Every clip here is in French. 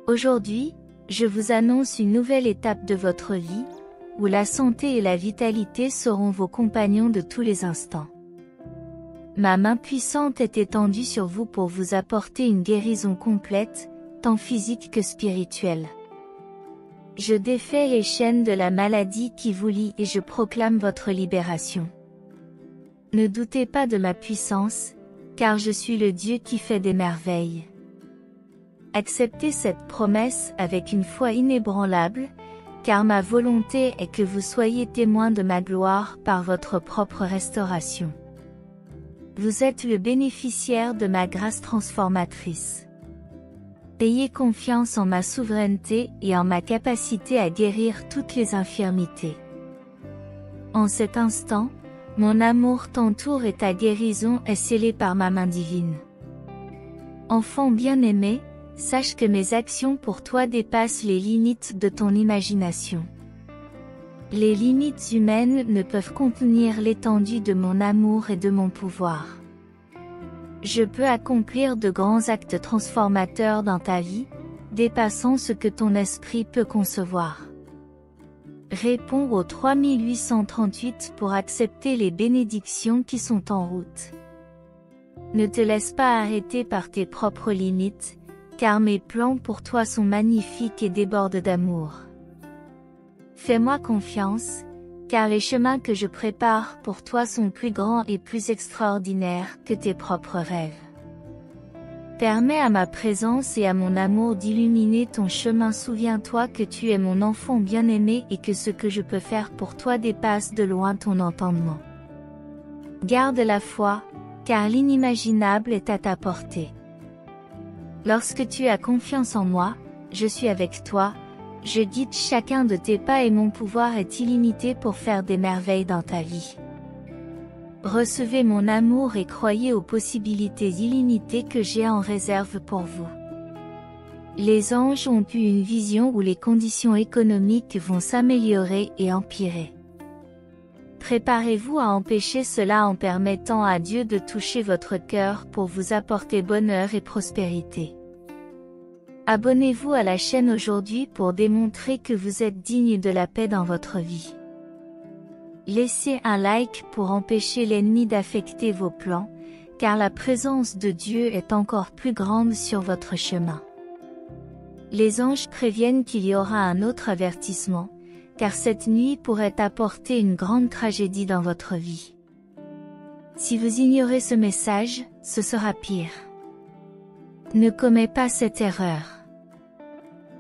Aujourd'hui, je vous annonce une nouvelle étape de votre vie, où la santé et la vitalité seront vos compagnons de tous les instants. Ma main puissante est étendue sur vous pour vous apporter une guérison complète, tant physique que spirituelle. Je défais les chaînes de la maladie qui vous lient et je proclame votre libération. Ne doutez pas de ma puissance, car je suis le Dieu qui fait des merveilles. Acceptez cette promesse avec une foi inébranlable, car ma volonté est que vous soyez témoins de ma gloire par votre propre restauration. Vous êtes le bénéficiaire de ma grâce transformatrice. Ayez confiance en ma souveraineté et en ma capacité à guérir toutes les infirmités. En cet instant, mon amour t'entoure et ta guérison est scellée par ma main divine. Enfant bien-aimé, sache que mes actions pour toi dépassent les limites de ton imagination. Les limites humaines ne peuvent contenir l'étendue de mon amour et de mon pouvoir. Je peux accomplir de grands actes transformateurs dans ta vie, dépassant ce que ton esprit peut concevoir. Réponds au 3838 pour accepter les bénédictions qui sont en route. Ne te laisse pas arrêter par tes propres limites, car mes plans pour toi sont magnifiques et débordent d'amour. Fais-moi confiance, car les chemins que je prépare pour toi sont plus grands et plus extraordinaires que tes propres rêves. Permets à ma présence et à mon amour d'illuminer ton chemin. Souviens-toi que tu es mon enfant bien-aimé et que ce que je peux faire pour toi dépasse de loin ton entendement. Garde la foi, car l'inimaginable est à ta portée. Lorsque tu as confiance en moi, je suis avec toi, je guide chacun de tes pas et mon pouvoir est illimité pour faire des merveilles dans ta vie. Recevez mon amour et croyez aux possibilités illimitées que j'ai en réserve pour vous. Les anges ont eu une vision où les conditions économiques vont s'améliorer et empirer. Préparez-vous à empêcher cela en permettant à Dieu de toucher votre cœur pour vous apporter bonheur et prospérité. Abonnez-vous à la chaîne aujourd'hui pour démontrer que vous êtes digne de la paix dans votre vie. Laissez un like pour empêcher l'ennemi d'affecter vos plans, car la présence de Dieu est encore plus grande sur votre chemin. Les anges préviennent qu'il y aura un autre avertissement, car cette nuit pourrait apporter une grande tragédie dans votre vie. Si vous ignorez ce message, ce sera pire. Ne commets pas cette erreur.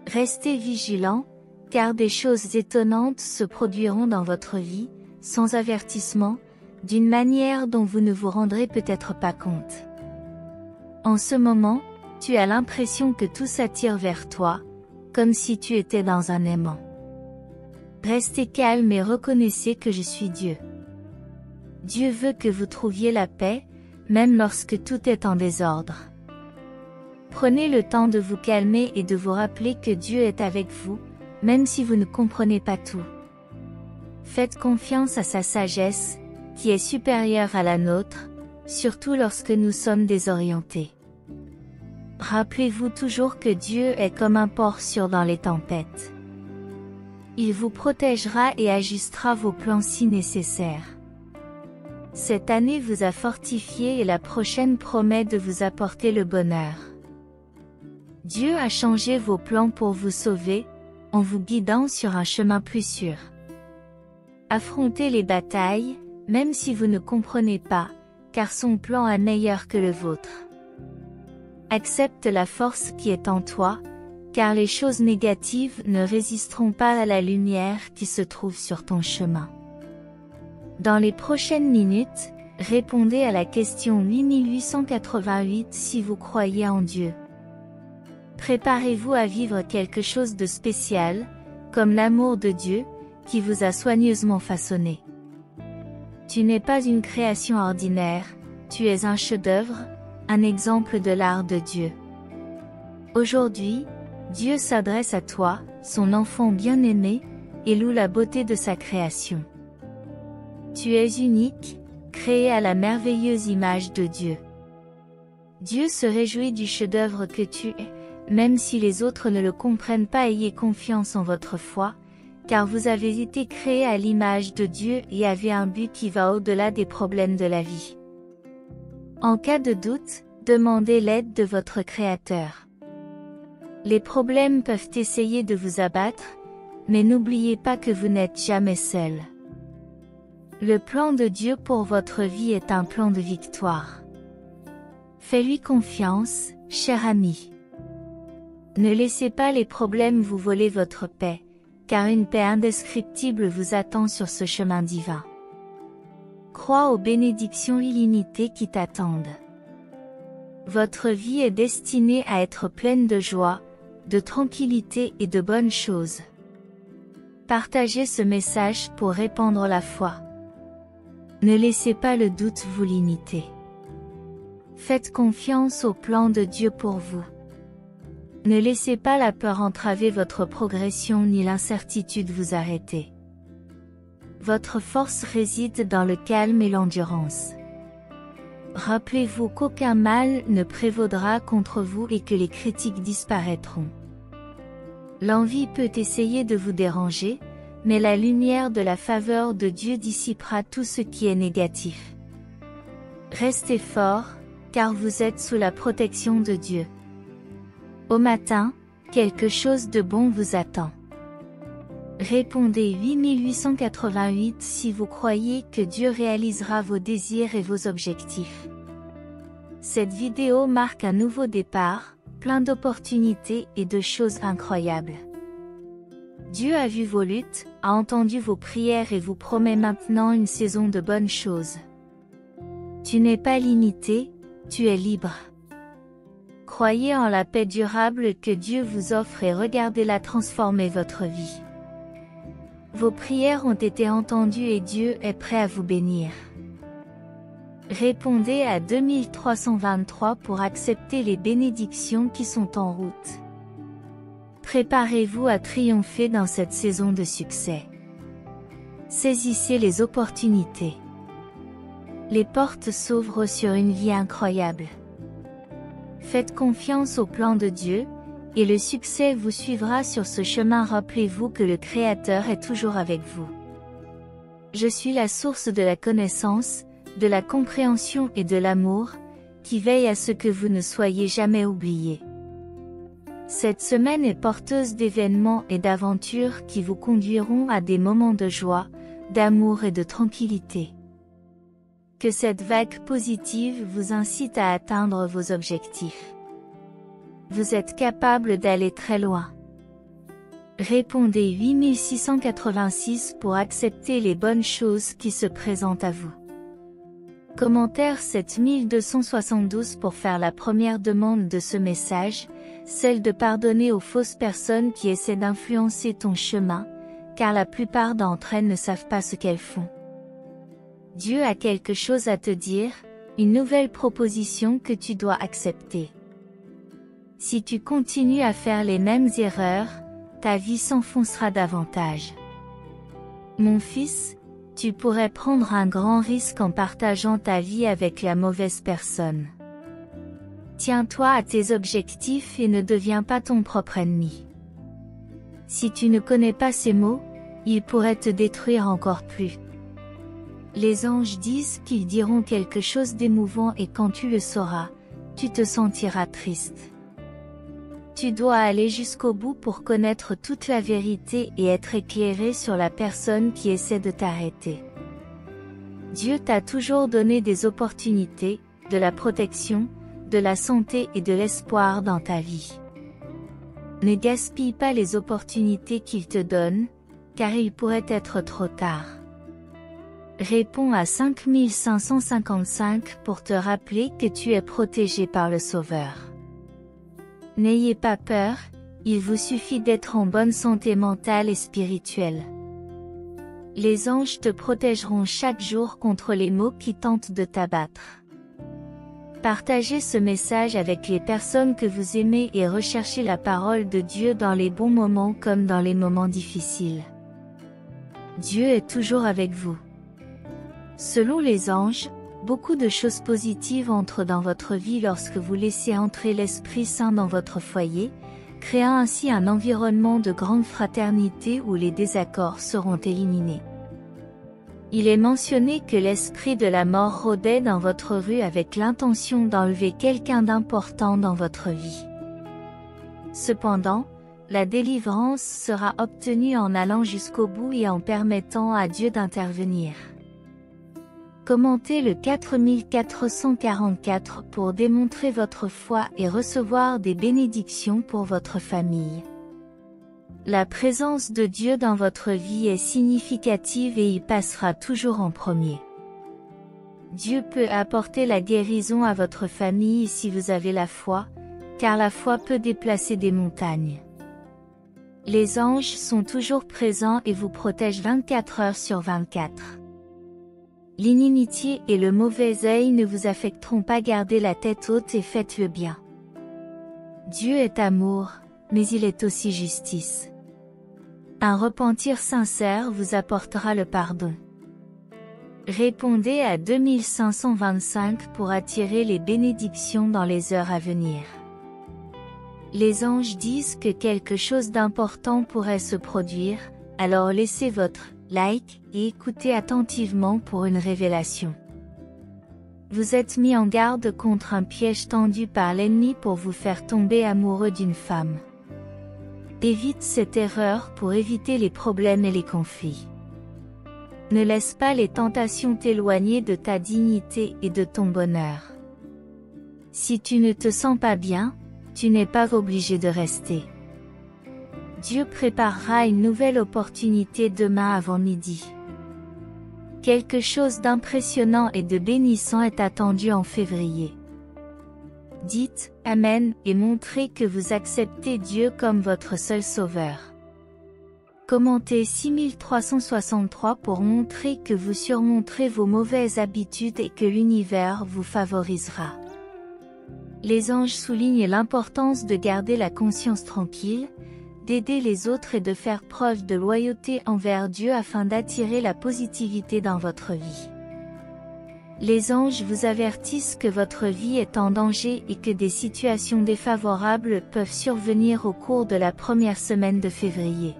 Restez vigilant, car des choses étonnantes se produiront dans votre vie, sans avertissement, d'une manière dont vous ne vous rendrez peut-être pas compte. En ce moment, tu as l'impression que tout s'attire vers toi, comme si tu étais dans un aimant. Restez calme et reconnaissez que je suis Dieu. Dieu veut que vous trouviez la paix, même lorsque tout est en désordre. Prenez le temps de vous calmer et de vous rappeler que Dieu est avec vous, même si vous ne comprenez pas tout. Faites confiance à sa sagesse, qui est supérieure à la nôtre, surtout lorsque nous sommes désorientés. Rappelez-vous toujours que Dieu est comme un port sûr dans les tempêtes. Il vous protégera et ajustera vos plans si nécessaire. Cette année vous a fortifié et la prochaine promet de vous apporter le bonheur. Dieu a changé vos plans pour vous sauver, en vous guidant sur un chemin plus sûr. Affrontez les batailles, même si vous ne comprenez pas, car son plan est meilleur que le vôtre. Accepte la force qui est en toi, car les choses négatives ne résisteront pas à la lumière qui se trouve sur ton chemin. Dans les prochaines minutes, répondez à la question 8888 si vous croyez en Dieu. Préparez-vous à vivre quelque chose de spécial, comme l'amour de Dieu, qui vous a soigneusement façonné. Tu n'es pas une création ordinaire, tu es un chef-d'œuvre, un exemple de l'art de Dieu. Aujourd'hui, Dieu s'adresse à toi, son enfant bien-aimé, et loue la beauté de sa création. Tu es unique, créé à la merveilleuse image de Dieu. Dieu se réjouit du chef-d'œuvre que tu es, même si les autres ne le comprennent pas. Ayez confiance en votre foi, car vous avez été créés à l'image de Dieu et avez un but qui va au-delà des problèmes de la vie. En cas de doute, demandez l'aide de votre Créateur. Les problèmes peuvent essayer de vous abattre, mais n'oubliez pas que vous n'êtes jamais seul. Le plan de Dieu pour votre vie est un plan de victoire. Fais-lui confiance, cher ami. Ne laissez pas les problèmes vous voler votre paix, car une paix indescriptible vous attend sur ce chemin divin. Crois aux bénédictions illimitées qui t'attendent. Votre vie est destinée à être pleine de joie, de tranquillité et de bonnes choses. Partagez ce message pour répandre la foi. Ne laissez pas le doute vous limiter. Faites confiance au plan de Dieu pour vous. Ne laissez pas la peur entraver votre progression ni l'incertitude vous arrêter. Votre force réside dans le calme et l'endurance. Rappelez-vous qu'aucun mal ne prévaudra contre vous et que les critiques disparaîtront. L'envie peut essayer de vous déranger, mais la lumière de la faveur de Dieu dissipera tout ce qui est négatif. Restez fort, car vous êtes sous la protection de Dieu. Au matin, quelque chose de bon vous attend. Répondez 8888 si vous croyez que Dieu réalisera vos désirs et vos objectifs. Cette vidéo marque un nouveau départ, plein d'opportunités et de choses incroyables. Dieu a vu vos luttes, a entendu vos prières et vous promet maintenant une saison de bonnes choses. Tu n'es pas limité, tu es libre. Croyez en la paix durable que Dieu vous offre et regardez-la transformer votre vie. Vos prières ont été entendues et Dieu est prêt à vous bénir. Répondez à 2323 pour accepter les bénédictions qui sont en route. Préparez-vous à triompher dans cette saison de succès. Saisissez les opportunités. Les portes s'ouvrent sur une vie incroyable. Faites confiance au plan de Dieu, et le succès vous suivra sur ce chemin. Rappelez-vous que le Créateur est toujours avec vous. Je suis la source de la connaissance, de la compréhension et de l'amour, qui veille à ce que vous ne soyez jamais oubliés. Cette semaine est porteuse d'événements et d'aventures qui vous conduiront à des moments de joie, d'amour et de tranquillité. Que cette vague positive vous incite à atteindre vos objectifs. Vous êtes capable d'aller très loin. Répondez 8686 pour accepter les bonnes choses qui se présentent à vous. Commentaire 7272 pour faire la première demande de ce message, celle de pardonner aux fausses personnes qui essaient d'influencer ton chemin, car la plupart d'entre elles ne savent pas ce qu'elles font. Dieu a quelque chose à te dire, une nouvelle proposition que tu dois accepter. Si tu continues à faire les mêmes erreurs, ta vie s'enfoncera davantage. Mon fils, tu pourrais prendre un grand risque en partageant ta vie avec la mauvaise personne. Tiens-toi à tes objectifs et ne deviens pas ton propre ennemi. Si tu ne connais pas ces mots, ils pourraient te détruire encore plus. Les anges disent qu'ils diront quelque chose d'émouvant et quand tu le sauras, tu te sentiras triste. Tu dois aller jusqu'au bout pour connaître toute la vérité et être éclairé sur la personne qui essaie de t'arrêter. Dieu t'a toujours donné des opportunités, de la protection, de la santé et de l'espoir dans ta vie. Ne gaspille pas les opportunités qu'il te donne, car il pourrait être trop tard. Réponds à 5555 pour te rappeler que tu es protégé par le Sauveur. N'ayez pas peur, il vous suffit d'être en bonne santé mentale et spirituelle. Les anges te protégeront chaque jour contre les maux qui tentent de t'abattre. Partagez ce message avec les personnes que vous aimez et recherchez la parole de Dieu dans les bons moments comme dans les moments difficiles. Dieu est toujours avec vous. Selon les anges, Beaucoup de choses positives entrent dans votre vie lorsque vous laissez entrer l'Esprit Saint dans votre foyer, créant ainsi un environnement de grande fraternité où les désaccords seront éliminés. Il est mentionné que l'esprit de la mort rôdait dans votre rue avec l'intention d'enlever quelqu'un d'important dans votre vie. Cependant, la délivrance sera obtenue en allant jusqu'au bout et en permettant à Dieu d'intervenir. Commentez le 4444 pour démontrer votre foi et recevoir des bénédictions pour votre famille. La présence de Dieu dans votre vie est significative et il passera toujours en premier. Dieu peut apporter la guérison à votre famille si vous avez la foi, car la foi peut déplacer des montagnes. Les anges sont toujours présents et vous protègent 24 heures sur 24. L'inimitié et le mauvais œil ne vous affecteront pas. Gardez la tête haute et faites le bien. Dieu est amour, mais il est aussi justice. Un repentir sincère vous apportera le pardon. Répondez à 2525 pour attirer les bénédictions dans les heures à venir. Les anges disent que quelque chose d'important pourrait se produire, alors laissez votre like et écoutez attentivement pour une révélation. Vous êtes mis en garde contre un piège tendu par l'ennemi pour vous faire tomber amoureux d'une femme. Évite cette erreur pour éviter les problèmes et les conflits. Ne laisse pas les tentations t'éloigner de ta dignité et de ton bonheur. Si tu ne te sens pas bien, tu n'es pas obligé de rester. Dieu préparera une nouvelle opportunité demain avant midi. Quelque chose d'impressionnant et de bénissant est attendu en février. Dites « Amen » et montrez que vous acceptez Dieu comme votre seul sauveur. Commentez 6363 pour montrer que vous surmonterez vos mauvaises habitudes et que l'univers vous favorisera. Les anges soulignent l'importance de garder la conscience tranquille, d'aider les autres et de faire preuve de loyauté envers Dieu afin d'attirer la positivité dans votre vie. Les anges vous avertissent que votre vie est en danger et que des situations défavorables peuvent survenir au cours de la première semaine de février.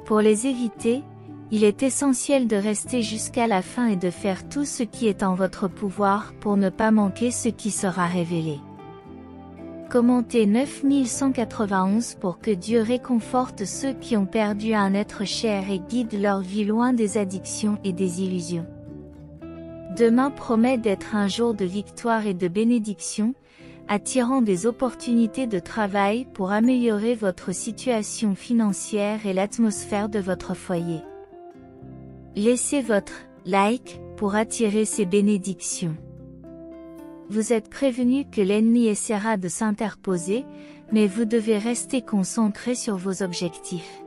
Pour les éviter, il est essentiel de rester jusqu'à la fin et de faire tout ce qui est en votre pouvoir pour ne pas manquer ce qui sera révélé. Commentez 9191 pour que Dieu réconforte ceux qui ont perdu un être cher et guide leur vie loin des addictions et des illusions. Demain promet d'être un jour de victoire et de bénédiction, attirant des opportunités de travail pour améliorer votre situation financière et l'atmosphère de votre foyer. Laissez votre like pour attirer ces bénédictions. Vous êtes prévenu que l'ennemi essaiera de s'interposer, mais vous devez rester concentré sur vos objectifs.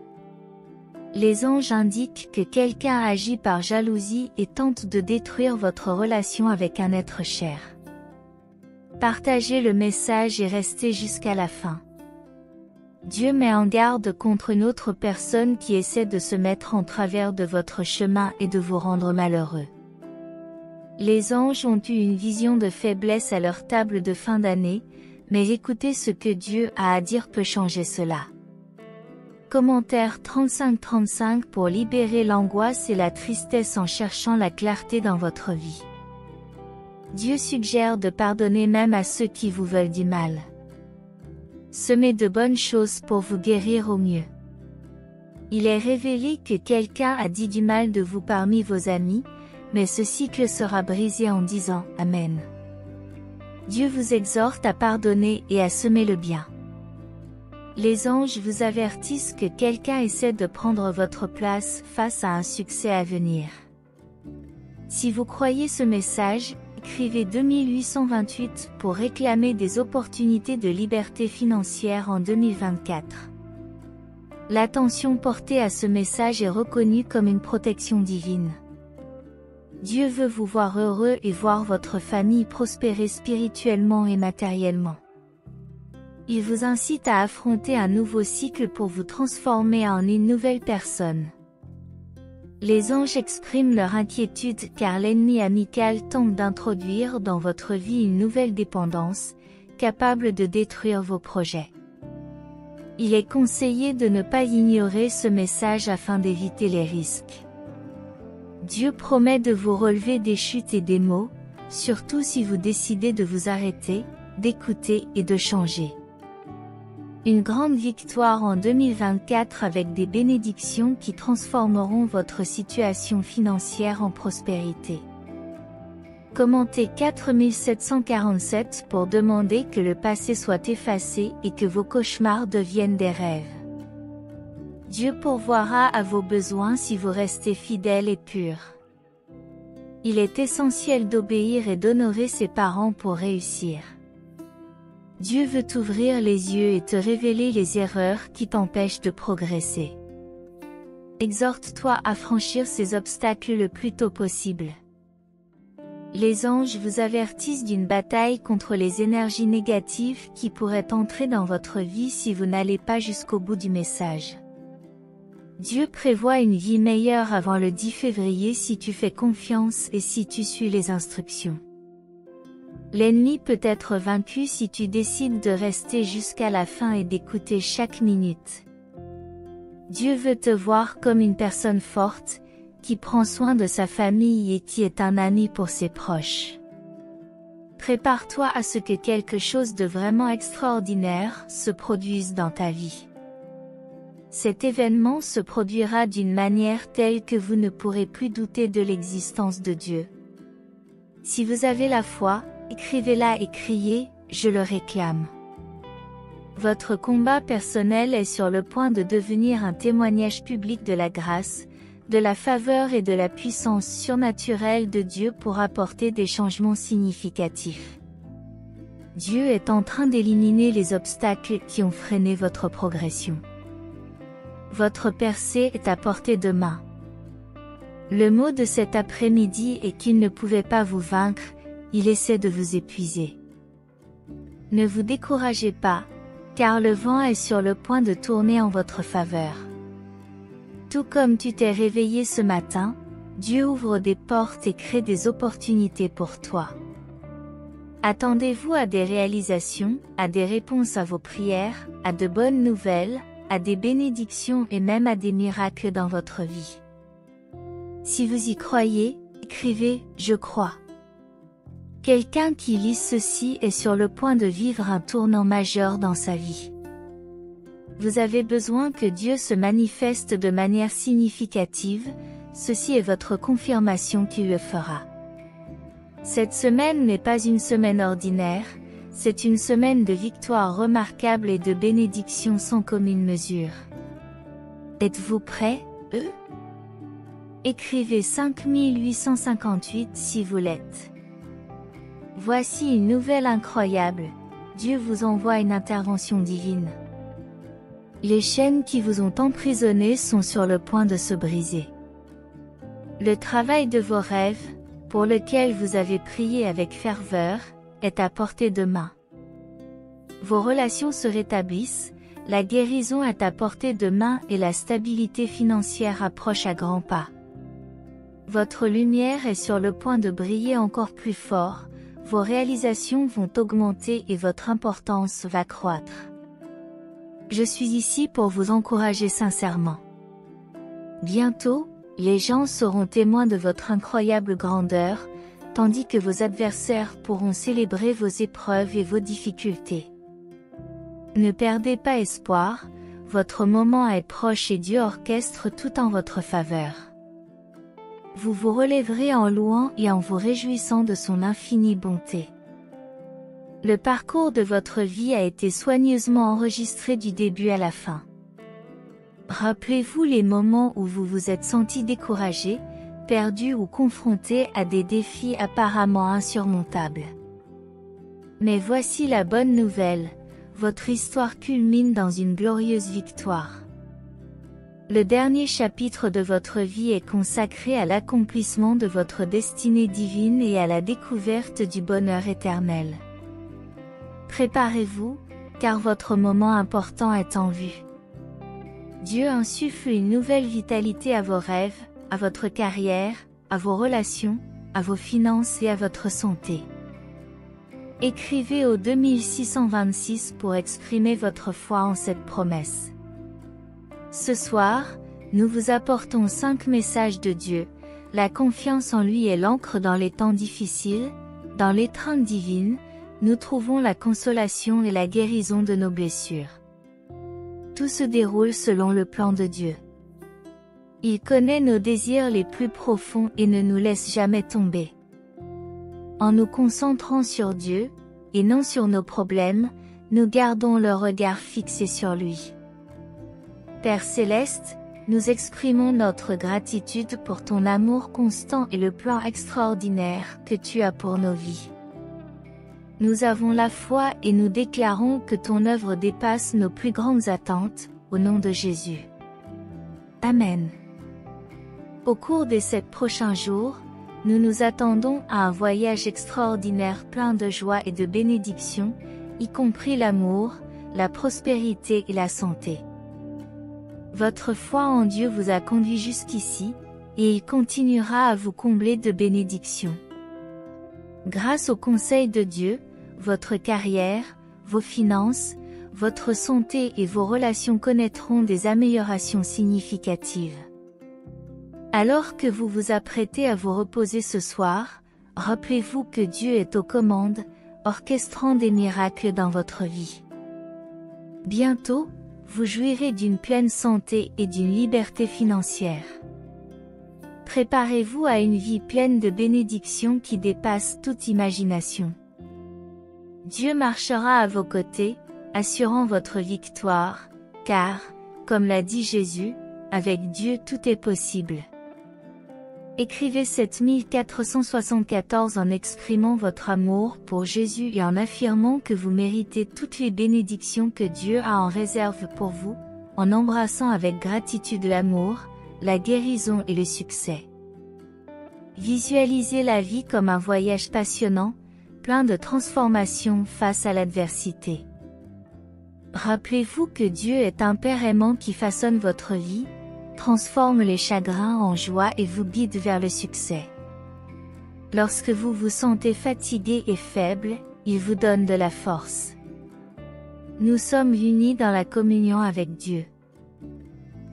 Les anges indiquent que quelqu'un agit par jalousie et tente de détruire votre relation avec un être cher. Partagez le message et restez jusqu'à la fin. Dieu met en garde contre une autre personne qui essaie de se mettre en travers de votre chemin et de vous rendre malheureux. Les anges ont eu une vision de faiblesse à leur table de fin d'année, mais écoutez ce que Dieu a à dire peut changer cela. Commentaire 3535 pour libérer l'angoisse et la tristesse en cherchant la clarté dans votre vie. Dieu suggère de pardonner même à ceux qui vous veulent du mal. Semez de bonnes choses pour vous guérir au mieux. Il est révélé que quelqu'un a dit du mal de vous parmi vos amis, mais ce cycle sera brisé en disant « Amen ». Dieu vous exhorte à pardonner et à semer le bien. Les anges vous avertissent que quelqu'un essaie de prendre votre place face à un succès à venir. Si vous croyez ce message, écrivez 2828 pour réclamer des opportunités de liberté financière en 2024. L'attention portée à ce message est reconnue comme une protection divine. Dieu veut vous voir heureux et voir votre famille prospérer spirituellement et matériellement. Il vous incite à affronter un nouveau cycle pour vous transformer en une nouvelle personne. Les anges expriment leur inquiétude car l'ennemi amical tente d'introduire dans votre vie une nouvelle dépendance, capable de détruire vos projets. Il est conseillé de ne pas ignorer ce message afin d'éviter les risques. Dieu promet de vous relever des chutes et des maux, surtout si vous décidez de vous arrêter, d'écouter et de changer. Une grande victoire en 2024 avec des bénédictions qui transformeront votre situation financière en prospérité. Commentez 4747 pour demander que le passé soit effacé et que vos cauchemars deviennent des rêves. Dieu pourvoira à vos besoins si vous restez fidèles et purs. Il est essentiel d'obéir et d'honorer ses parents pour réussir. Dieu veut t'ouvrir les yeux et te révéler les erreurs qui t'empêchent de progresser. Exhorte-toi à franchir ces obstacles le plus tôt possible. Les anges vous avertissent d'une bataille contre les énergies négatives qui pourraient entrer dans votre vie si vous n'allez pas jusqu'au bout du message. Dieu prévoit une vie meilleure avant le 10 février si tu fais confiance et si tu suis les instructions. L'ennemi peut être vaincu si tu décides de rester jusqu'à la fin et d'écouter chaque minute. Dieu veut te voir comme une personne forte, qui prend soin de sa famille et qui est un ami pour ses proches. Prépare-toi à ce que quelque chose de vraiment extraordinaire se produise dans ta vie. Cet événement se produira d'une manière telle que vous ne pourrez plus douter de l'existence de Dieu. Si vous avez la foi, écrivez-la et criez, je le réclame. Votre combat personnel est sur le point de devenir un témoignage public de la grâce, de la faveur et de la puissance surnaturelle de Dieu pour apporter des changements significatifs. Dieu est en train d'éliminer les obstacles qui ont freiné votre progression. Votre percée est à portée de main. Le mot de cet après-midi est qu'il ne pouvait pas vous vaincre, il essaie de vous épuiser. Ne vous découragez pas, car le vent est sur le point de tourner en votre faveur. Tout comme tu t'es réveillé ce matin, Dieu ouvre des portes et crée des opportunités pour toi. Attendez-vous à des réalisations, à des réponses à vos prières, à de bonnes nouvelles, à des bénédictions et même à des miracles dans votre vie. Si vous y croyez, écrivez « Je crois ». Quelqu'un qui lit ceci est sur le point de vivre un tournant majeur dans sa vie. Vous avez besoin que Dieu se manifeste de manière significative, ceci est votre confirmation qu'il le fera. Cette semaine n'est pas une semaine ordinaire, c'est une semaine de victoires remarquables et de bénédictions sans commune mesure. Êtes-vous prêts, Écrivez 5858 si vous l'êtes. Voici une nouvelle incroyable, Dieu vous envoie une intervention divine. Les chaînes qui vous ont emprisonné sont sur le point de se briser. Le travail de vos rêves, pour lequel vous avez prié avec ferveur, est à portée de main. Vos relations se rétablissent, la guérison est à portée de main et la stabilité financière approche à grands pas. Votre lumière est sur le point de briller encore plus fort, vos réalisations vont augmenter et votre importance va croître. Je suis ici pour vous encourager sincèrement. Bientôt, les gens seront témoins de votre incroyable grandeur, tandis que vos adversaires pourront célébrer vos épreuves et vos difficultés. Ne perdez pas espoir, votre moment est proche et Dieu orchestre tout en votre faveur. Vous vous relèverez en louant et en vous réjouissant de son infinie bonté. Le parcours de votre vie a été soigneusement enregistré du début à la fin. Rappelez-vous les moments où vous vous êtes senti découragé, perdu ou confronté à des défis apparemment insurmontables. Mais voici la bonne nouvelle, votre histoire culmine dans une glorieuse victoire. Le dernier chapitre de votre vie est consacré à l'accomplissement de votre destinée divine et à la découverte du bonheur éternel. Préparez-vous, car votre moment important est en vue. Dieu insuffle une nouvelle vitalité à vos rêves, à votre carrière, à vos relations, à vos finances et à votre santé. Écrivez au 2626 pour exprimer votre foi en cette promesse. Ce soir, nous vous apportons 5 messages de Dieu. La confiance en lui est l'encre dans les temps difficiles. Dans l'étreinte divine, nous trouvons la consolation et la guérison de nos blessures. Tout se déroule selon le plan de Dieu. Il connaît nos désirs les plus profonds et ne nous laisse jamais tomber. En nous concentrant sur Dieu, et non sur nos problèmes, nous gardons le regard fixé sur lui. Père céleste, nous exprimons notre gratitude pour ton amour constant et le plan extraordinaire que tu as pour nos vies. Nous avons la foi et nous déclarons que ton œuvre dépasse nos plus grandes attentes, au nom de Jésus. Amen. Au cours des 7 prochains jours, nous nous attendons à un voyage extraordinaire plein de joie et de bénédictions, y compris l'amour, la prospérité et la santé. Votre foi en Dieu vous a conduit jusqu'ici, et il continuera à vous combler de bénédictions. Grâce au conseil de Dieu, votre carrière, vos finances, votre santé et vos relations connaîtront des améliorations significatives. Alors que vous vous apprêtez à vous reposer ce soir, rappelez-vous que Dieu est aux commandes, orchestrant des miracles dans votre vie. Bientôt, vous jouirez d'une pleine santé et d'une liberté financière. Préparez-vous à une vie pleine de bénédictions qui dépasse toute imagination. Dieu marchera à vos côtés, assurant votre victoire, car, comme l'a dit Jésus, avec Dieu tout est possible. Écrivez 7474 en exprimant votre amour pour Jésus et en affirmant que vous méritez toutes les bénédictions que Dieu a en réserve pour vous, en embrassant avec gratitude l'amour, la guérison et le succès. Visualisez la vie comme un voyage passionnant, plein de transformations face à l'adversité. Rappelez-vous que Dieu est un Père aimant qui façonne votre vie, transforme les chagrins en joie et vous guide vers le succès. Lorsque vous vous sentez fatigué et faible, il vous donne de la force. Nous sommes unis dans la communion avec Dieu.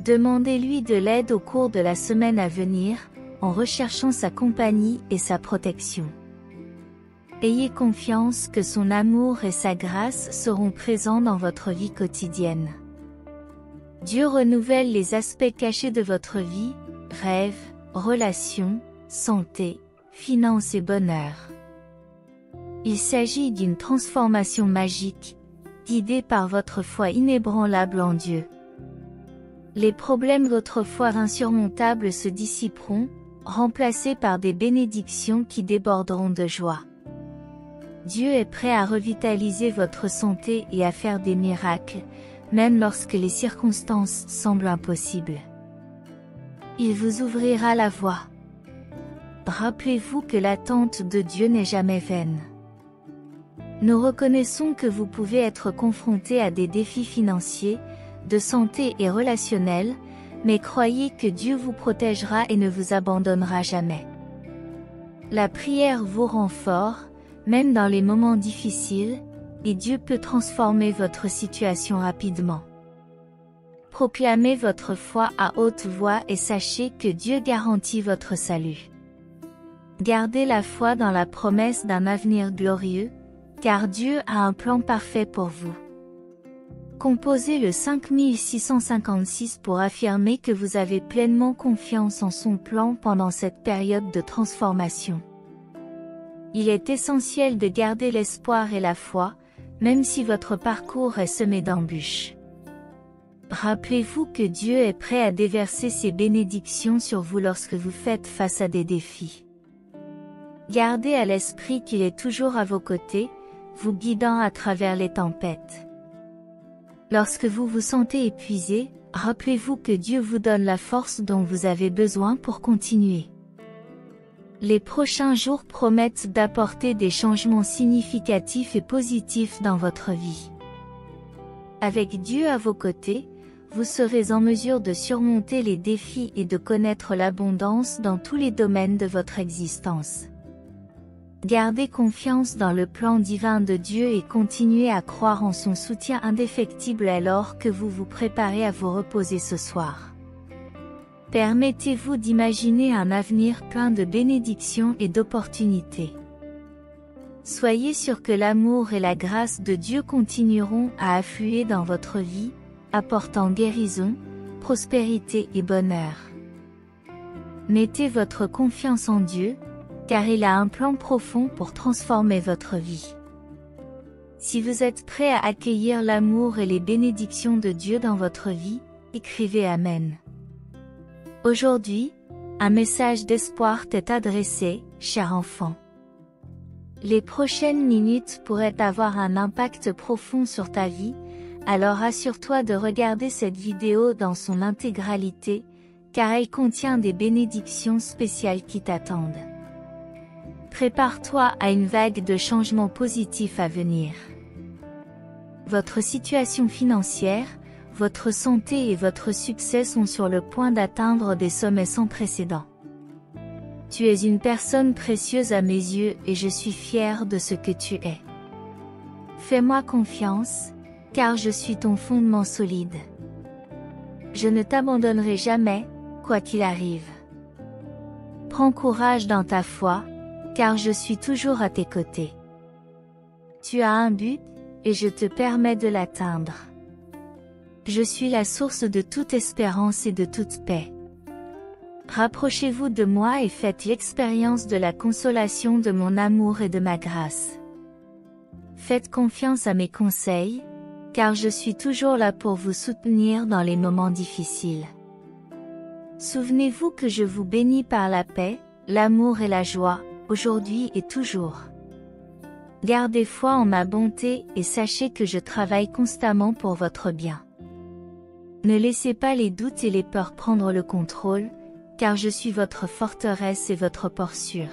Demandez-lui de l'aide au cours de la semaine à venir, en recherchant sa compagnie et sa protection. Ayez confiance que son amour et sa grâce seront présents dans votre vie quotidienne. Dieu renouvelle les aspects cachés de votre vie, rêves, relations, santé, finances et bonheur. Il s'agit d'une transformation magique, guidée par votre foi inébranlable en Dieu. Les problèmes d'autrefois insurmontables se dissiperont, remplacés par des bénédictions qui déborderont de joie. Dieu est prêt à revitaliser votre santé et à faire des miracles, même lorsque les circonstances semblent impossibles. Il vous ouvrira la voie. Rappelez-vous que l'attente de Dieu n'est jamais vaine. Nous reconnaissons que vous pouvez être confronté à des défis financiers, de santé et relationnels, mais croyez que Dieu vous protégera et ne vous abandonnera jamais. La prière vous rend fort, même dans les moments difficiles, et Dieu peut transformer votre situation rapidement. Proclamez votre foi à haute voix et sachez que Dieu garantit votre salut. Gardez la foi dans la promesse d'un avenir glorieux, car Dieu a un plan parfait pour vous. Composez le 5656 pour affirmer que vous avez pleinement confiance en son plan pendant cette période de transformation. Il est essentiel de garder l'espoir et la foi, même si votre parcours est semé d'embûches. Rappelez-vous que Dieu est prêt à déverser ses bénédictions sur vous lorsque vous faites face à des défis. Gardez à l'esprit qu'il est toujours à vos côtés, vous guidant à travers les tempêtes. Lorsque vous vous sentez épuisé, rappelez-vous que Dieu vous donne la force dont vous avez besoin pour continuer. Les prochains jours promettent d'apporter des changements significatifs et positifs dans votre vie. Avec Dieu à vos côtés, vous serez en mesure de surmonter les défis et de connaître l'abondance dans tous les domaines de votre existence. Gardez confiance dans le plan divin de Dieu et continuez à croire en son soutien indéfectible alors que vous vous préparez à vous reposer ce soir. Permettez-vous d'imaginer un avenir plein de bénédictions et d'opportunités. Soyez sûr que l'amour et la grâce de Dieu continueront à affluer dans votre vie, apportant guérison, prospérité et bonheur. Mettez votre confiance en Dieu, car il a un plan profond pour transformer votre vie. Si vous êtes prêt à accueillir l'amour et les bénédictions de Dieu dans votre vie, écrivez Amen. Aujourd'hui, un message d'espoir t'est adressé, cher enfant. Les prochaines minutes pourraient avoir un impact profond sur ta vie, alors assure-toi de regarder cette vidéo dans son intégralité, car elle contient des bénédictions spéciales qui t'attendent. Prépare-toi à une vague de changements positifs à venir. Votre situation financière, votre santé et votre succès sont sur le point d'atteindre des sommets sans précédent. Tu es une personne précieuse à mes yeux et je suis fière de ce que tu es. Fais-moi confiance, car je suis ton fondement solide. Je ne t'abandonnerai jamais, quoi qu'il arrive. Prends courage dans ta foi, car je suis toujours à tes côtés. Tu as un but, et je te permets de l'atteindre. Je suis la source de toute espérance et de toute paix. Rapprochez-vous de moi et faites l'expérience de la consolation de mon amour et de ma grâce. Faites confiance à mes conseils, car je suis toujours là pour vous soutenir dans les moments difficiles. Souvenez-vous que je vous bénis par la paix, l'amour et la joie, aujourd'hui et toujours. Gardez foi en ma bonté et sachez que je travaille constamment pour votre bien. Ne laissez pas les doutes et les peurs prendre le contrôle, car je suis votre forteresse et votre portion.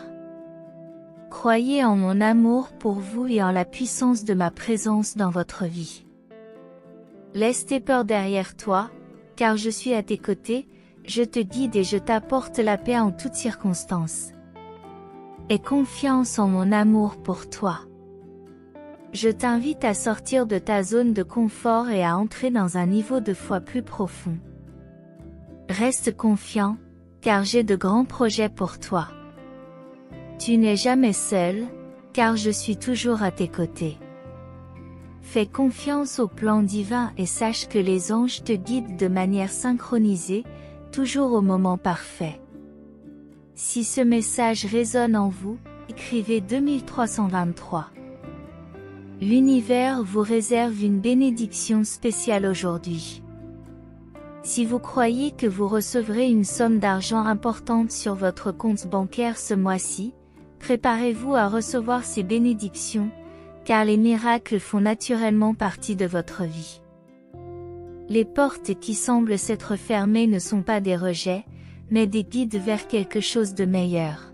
Croyez en mon amour pour vous et en la puissance de ma présence dans votre vie. Laisse tes peurs derrière toi, car je suis à tes côtés, je te guide et je t'apporte la paix en toutes circonstances. Aie confiance en mon amour pour toi. Je t'invite à sortir de ta zone de confort et à entrer dans un niveau de foi plus profond. Reste confiant, car j'ai de grands projets pour toi. Tu n'es jamais seul, car je suis toujours à tes côtés. Fais confiance au plan divin et sache que les anges te guident de manière synchronisée, toujours au moment parfait. Si ce message résonne en vous, écrivez 2323. L'univers vous réserve une bénédiction spéciale aujourd'hui. Si vous croyez que vous recevrez une somme d'argent importante sur votre compte bancaire ce mois-ci, préparez-vous à recevoir ces bénédictions, car les miracles font naturellement partie de votre vie. Les portes qui semblent s'être fermées ne sont pas des rejets, mais des guides vers quelque chose de meilleur.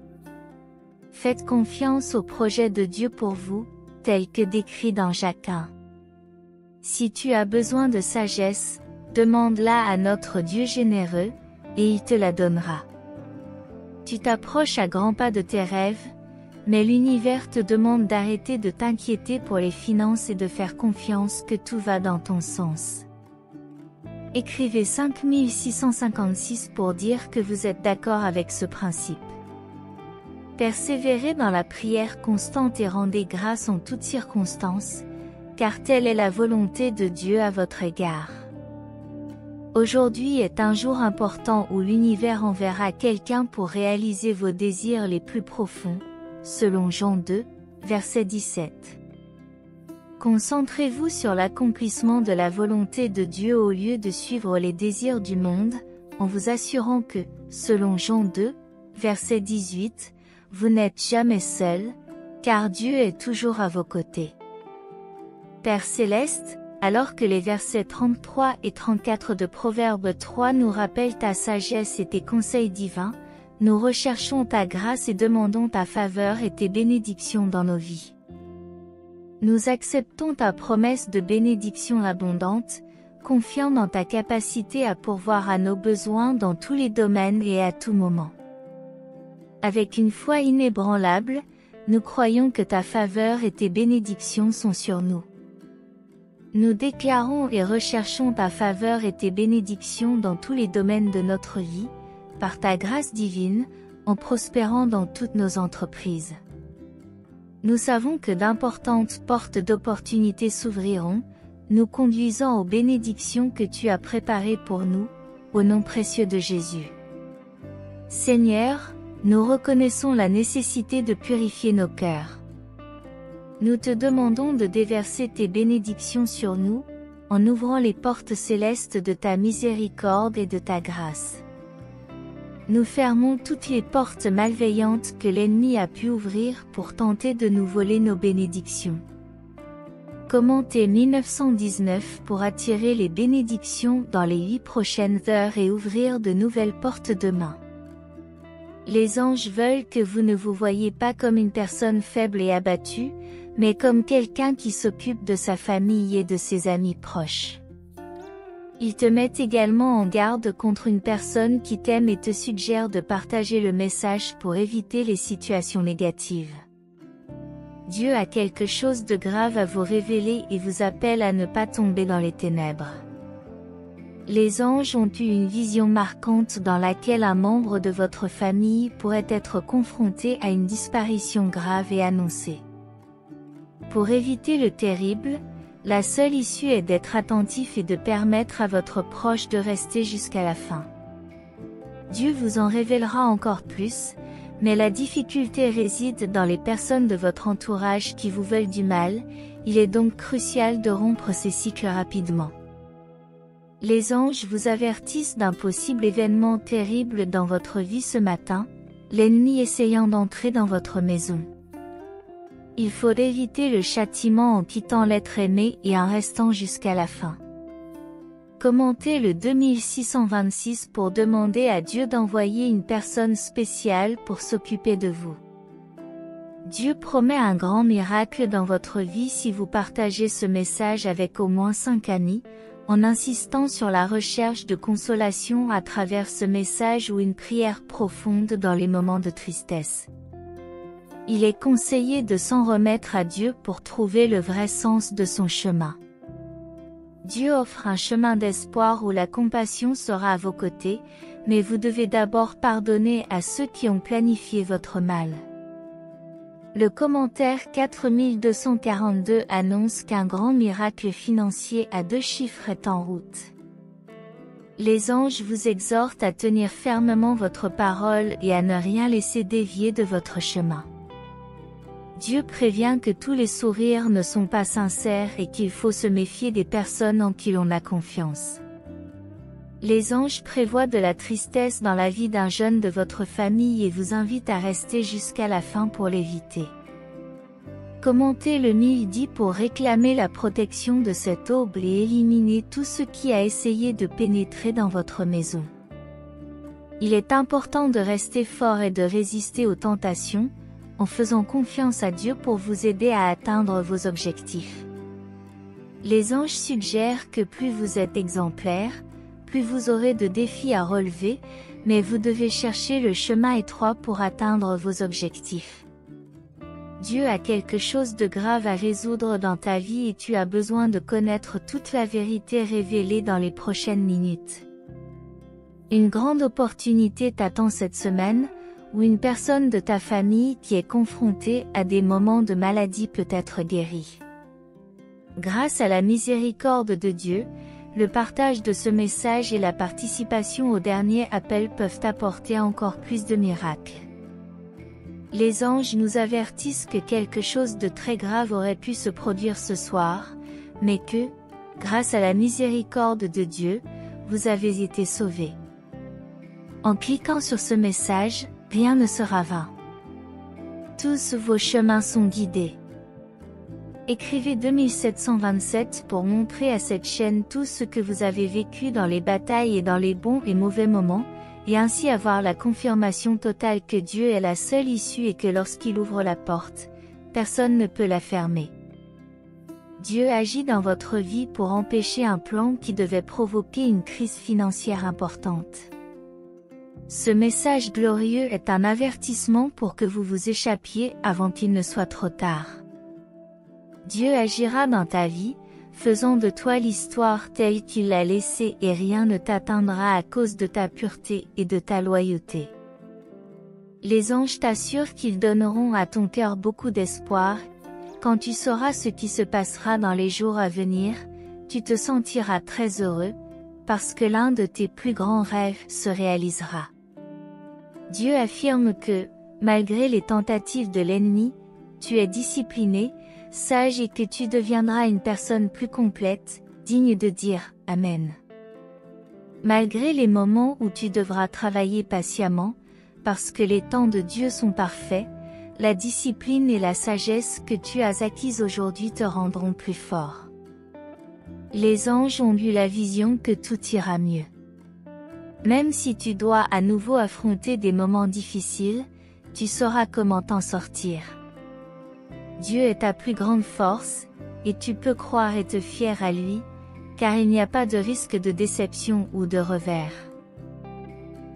Faites confiance au projet de Dieu pour vous, tel que décrit dans Jacques 1. Si tu as besoin de sagesse, demande-la à notre Dieu généreux, et il te la donnera. Tu t'approches à grands pas de tes rêves, mais l'univers te demande d'arrêter de t'inquiéter pour les finances et de faire confiance que tout va dans ton sens. Écrivez 5656 pour dire que vous êtes d'accord avec ce principe. Persévérez dans la prière constante et rendez grâce en toutes circonstances, car telle est la volonté de Dieu à votre égard. Aujourd'hui est un jour important où l'univers enverra quelqu'un pour réaliser vos désirs les plus profonds, selon Jean 2, verset 17. Concentrez-vous sur l'accomplissement de la volonté de Dieu au lieu de suivre les désirs du monde, en vous assurant que, selon Jean 2, verset 18, vous n'êtes jamais seul, car Dieu est toujours à vos côtés. Père Céleste, alors que les versets 33 et 34 de Proverbe 3 nous rappellent ta sagesse et tes conseils divins, nous recherchons ta grâce et demandons ta faveur et tes bénédictions dans nos vies. Nous acceptons ta promesse de bénédiction abondante, confiant dans ta capacité à pourvoir à nos besoins dans tous les domaines et à tout moment. Avec une foi inébranlable, nous croyons que ta faveur et tes bénédictions sont sur nous. Nous déclarons et recherchons ta faveur et tes bénédictions dans tous les domaines de notre vie, par ta grâce divine, en prospérant dans toutes nos entreprises. Nous savons que d'importantes portes d'opportunités s'ouvriront, nous conduisant aux bénédictions que tu as préparées pour nous, au nom précieux de Jésus. Seigneur, nous reconnaissons la nécessité de purifier nos cœurs. Nous te demandons de déverser tes bénédictions sur nous, en ouvrant les portes célestes de ta miséricorde et de ta grâce. Nous fermons toutes les portes malveillantes que l'ennemi a pu ouvrir pour tenter de nous voler nos bénédictions. Commentez 1919 pour attirer les bénédictions dans les 8 prochaines heures et ouvrir de nouvelles portes demain. Les anges veulent que vous ne vous voyiez pas comme une personne faible et abattue, mais comme quelqu'un qui s'occupe de sa famille et de ses amis proches. Ils te mettent également en garde contre une personne qui t'aime et te suggère de partager le message pour éviter les situations négatives. Dieu a quelque chose de grave à vous révéler et vous appelle à ne pas tomber dans les ténèbres. Les anges ont eu une vision marquante dans laquelle un membre de votre famille pourrait être confronté à une disparition grave et annoncée. Pour éviter le terrible, la seule issue est d'être attentif et de permettre à votre proche de rester jusqu'à la fin. Dieu vous en révélera encore plus, mais la difficulté réside dans les personnes de votre entourage qui vous veulent du mal, il est donc crucial de rompre ces cycles rapidement. Les anges vous avertissent d'un possible événement terrible dans votre vie ce matin, l'ennemi essayant d'entrer dans votre maison. Il faut éviter le châtiment en quittant l'être aimé et en restant jusqu'à la fin. Commentez le 2626 pour demander à Dieu d'envoyer une personne spéciale pour s'occuper de vous. Dieu promet un grand miracle dans votre vie si vous partagez ce message avec au moins 5 amis, en insistant sur la recherche de consolation à travers ce message ou une prière profonde dans les moments de tristesse. Il est conseillé de s'en remettre à Dieu pour trouver le vrai sens de son chemin. Dieu offre un chemin d'espoir où la compassion sera à vos côtés, mais vous devez d'abord pardonner à ceux qui ont planifié votre mal. Le commentaire 4242 annonce qu'un grand miracle financier à 2 chiffres est en route. Les anges vous exhortent à tenir fermement votre parole et à ne rien laisser dévier de votre chemin. Dieu prévient que tous les sourires ne sont pas sincères et qu'il faut se méfier des personnes en qui l'on a confiance. Les anges prévoient de la tristesse dans la vie d'un jeune de votre famille et vous invitent à rester jusqu'à la fin pour l'éviter. Commentez le 1010 pour réclamer la protection de cette aube et éliminer tout ce qui a essayé de pénétrer dans votre maison. Il est important de rester fort et de résister aux tentations, en faisant confiance à Dieu pour vous aider à atteindre vos objectifs. Les anges suggèrent que plus vous êtes exemplaire, plus vous aurez de défis à relever, mais vous devez chercher le chemin étroit pour atteindre vos objectifs. Dieu a quelque chose de grave à résoudre dans ta vie et tu as besoin de connaître toute la vérité révélée dans les prochaines minutes. Une grande opportunité t'attend cette semaine, où une personne de ta famille qui est confrontée à des moments de maladie peut être guérie. Grâce à la miséricorde de Dieu, le partage de ce message et la participation au dernier appel peuvent apporter encore plus de miracles. Les anges nous avertissent que quelque chose de très grave aurait pu se produire ce soir, mais que, grâce à la miséricorde de Dieu, vous avez été sauvés. En cliquant sur ce message, rien ne sera vain. Tous vos chemins sont guidés. Écrivez 2727 pour montrer à cette chaîne tout ce que vous avez vécu dans les batailles et dans les bons et mauvais moments, et ainsi avoir la confirmation totale que Dieu est la seule issue et que lorsqu'il ouvre la porte, personne ne peut la fermer. Dieu agit dans votre vie pour empêcher un plan qui devait provoquer une crise financière importante. Ce message glorieux est un avertissement pour que vous vous échappiez avant qu'il ne soit trop tard. Dieu agira dans ta vie, faisant de toi l'histoire telle qu'il l'a laissée et rien ne t'atteindra à cause de ta pureté et de ta loyauté. Les anges t'assurent qu'ils donneront à ton cœur beaucoup d'espoir. Quand tu sauras ce qui se passera dans les jours à venir, tu te sentiras très heureux, parce que l'un de tes plus grands rêves se réalisera. Dieu affirme que, malgré les tentatives de l'ennemi, tu es discipliné, sage et que tu deviendras une personne plus complète, digne de dire « Amen ». Malgré les moments où tu devras travailler patiemment, parce que les temps de Dieu sont parfaits, la discipline et la sagesse que tu as acquises aujourd'hui te rendront plus fort. Les anges ont eu la vision que tout ira mieux. Même si tu dois à nouveau affronter des moments difficiles, tu sauras comment t'en sortir. Dieu est ta plus grande force, et tu peux croire et te fier à lui, car il n'y a pas de risque de déception ou de revers.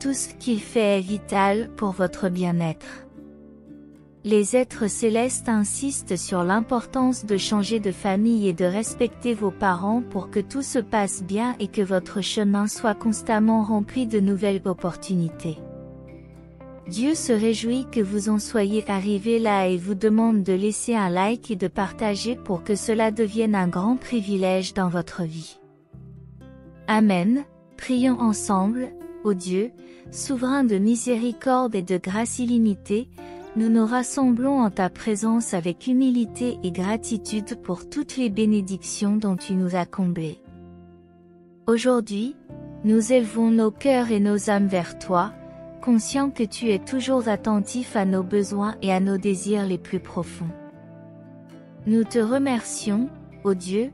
Tout ce qu'il fait est vital pour votre bien-être. Les êtres célestes insistent sur l'importance de changer de famille et de respecter vos parents pour que tout se passe bien et que votre chemin soit constamment rempli de nouvelles opportunités. Dieu se réjouit que vous en soyez arrivés là et vous demande de laisser un like et de partager pour que cela devienne un grand privilège dans votre vie. Amen. Prions ensemble. Ô Dieu, souverain de miséricorde et de grâce illimitée, nous nous rassemblons en ta présence avec humilité et gratitude pour toutes les bénédictions dont tu nous as comblés. Aujourd'hui, nous élevons nos cœurs et nos âmes vers toi, conscients que tu es toujours attentif à nos besoins et à nos désirs les plus profonds. Nous te remercions, ô Dieu,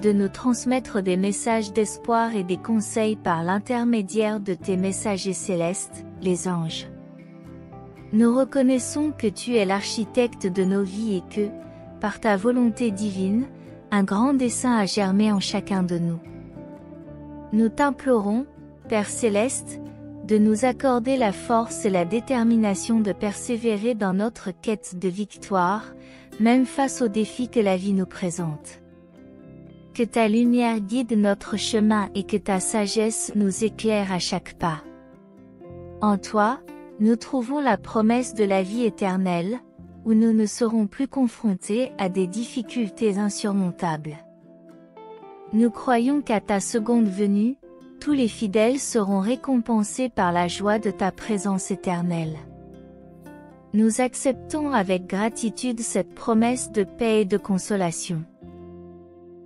de nous transmettre des messages d'espoir et des conseils par l'intermédiaire de tes messagers célestes, les anges. Nous reconnaissons que tu es l'architecte de nos vies et que, par ta volonté divine, un grand dessein a germé en chacun de nous. Nous t'implorons, Père céleste, de nous accorder la force et la détermination de persévérer dans notre quête de victoire, même face aux défis que la vie nous présente. Que ta lumière guide notre chemin et que ta sagesse nous éclaire à chaque pas. En toi, nous trouvons la promesse de la vie éternelle, où nous ne serons plus confrontés à des difficultés insurmontables. Nous croyons qu'à ta seconde venue, tous les fidèles seront récompensés par la joie de ta présence éternelle. Nous acceptons avec gratitude cette promesse de paix et de consolation.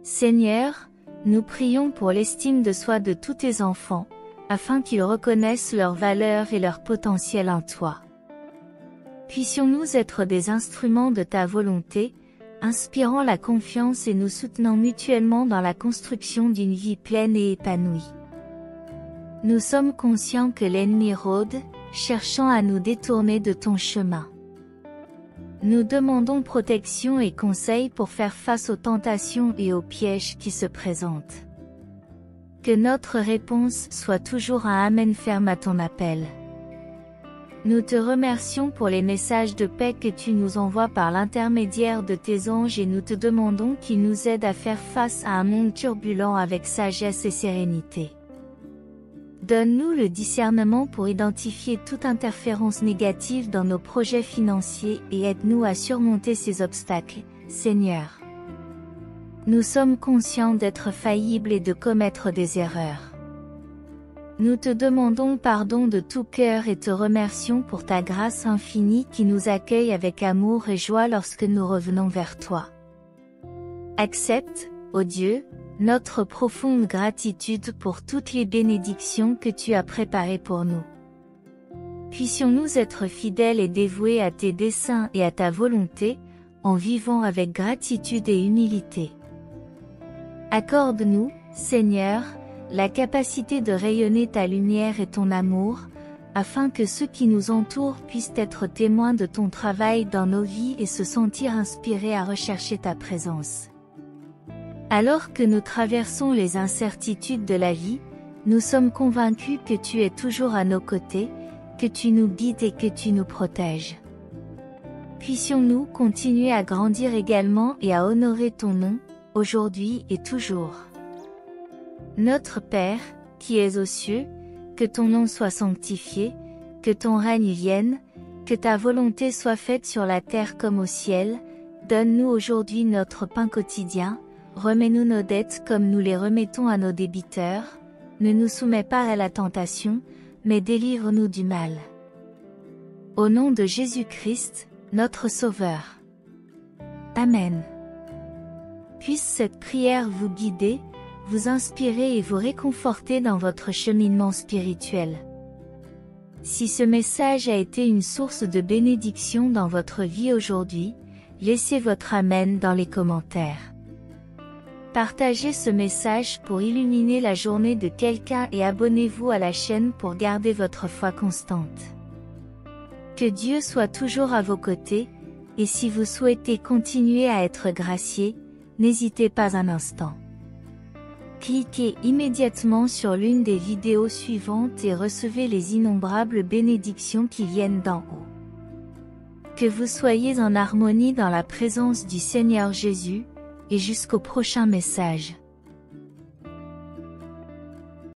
Seigneur, nous prions pour l'estime de soi de tous tes enfants, afin qu'ils reconnaissent leur valeur et leur potentiel en toi. Puissions-nous être des instruments de ta volonté, inspirant la confiance et nous soutenant mutuellement dans la construction d'une vie pleine et épanouie. Nous sommes conscients que l'ennemi rôde, cherchant à nous détourner de ton chemin. Nous demandons protection et conseil pour faire face aux tentations et aux pièges qui se présentent. Que notre réponse soit toujours un Amen ferme à ton appel. Nous te remercions pour les messages de paix que tu nous envoies par l'intermédiaire de tes anges et nous te demandons qu'ils nous aident à faire face à un monde turbulent avec sagesse et sérénité. Donne-nous le discernement pour identifier toute interférence négative dans nos projets financiers et aide-nous à surmonter ces obstacles, Seigneur. Nous sommes conscients d'être faillibles et de commettre des erreurs. Nous te demandons pardon de tout cœur et te remercions pour ta grâce infinie qui nous accueille avec amour et joie lorsque nous revenons vers toi. Accepte, ô Dieu, notre profonde gratitude pour toutes les bénédictions que tu as préparées pour nous. Puissions-nous être fidèles et dévoués à tes desseins et à ta volonté, en vivant avec gratitude et humilité. Accorde-nous, Seigneur, la capacité de rayonner ta lumière et ton amour, afin que ceux qui nous entourent puissent être témoins de ton travail dans nos vies et se sentir inspirés à rechercher ta présence. Alors que nous traversons les incertitudes de la vie, nous sommes convaincus que tu es toujours à nos côtés, que tu nous guides et que tu nous protèges. Puissions-nous continuer à grandir également et à honorer ton nom, aujourd'hui et toujours. Notre Père, qui es aux cieux, que ton nom soit sanctifié, que ton règne vienne, que ta volonté soit faite sur la terre comme au ciel. Donne-nous aujourd'hui notre pain quotidien, remets-nous nos dettes comme nous les remettons à nos débiteurs, ne nous soumets pas à la tentation, mais délivre-nous du mal. Au nom de Jésus-Christ, notre Sauveur. Amen. Puisse cette prière vous guider, vous inspirer et vous réconforter dans votre cheminement spirituel. Si ce message a été une source de bénédiction dans votre vie aujourd'hui, laissez votre Amen dans les commentaires. Partagez ce message pour illuminer la journée de quelqu'un et abonnez-vous à la chaîne pour garder votre foi constante. Que Dieu soit toujours à vos côtés, et si vous souhaitez continuer à être gracié, n'hésitez pas un instant. Cliquez immédiatement sur l'une des vidéos suivantes et recevez les innombrables bénédictions qui viennent d'en haut. Que vous soyez en harmonie dans la présence du Seigneur Jésus, et jusqu'au prochain message.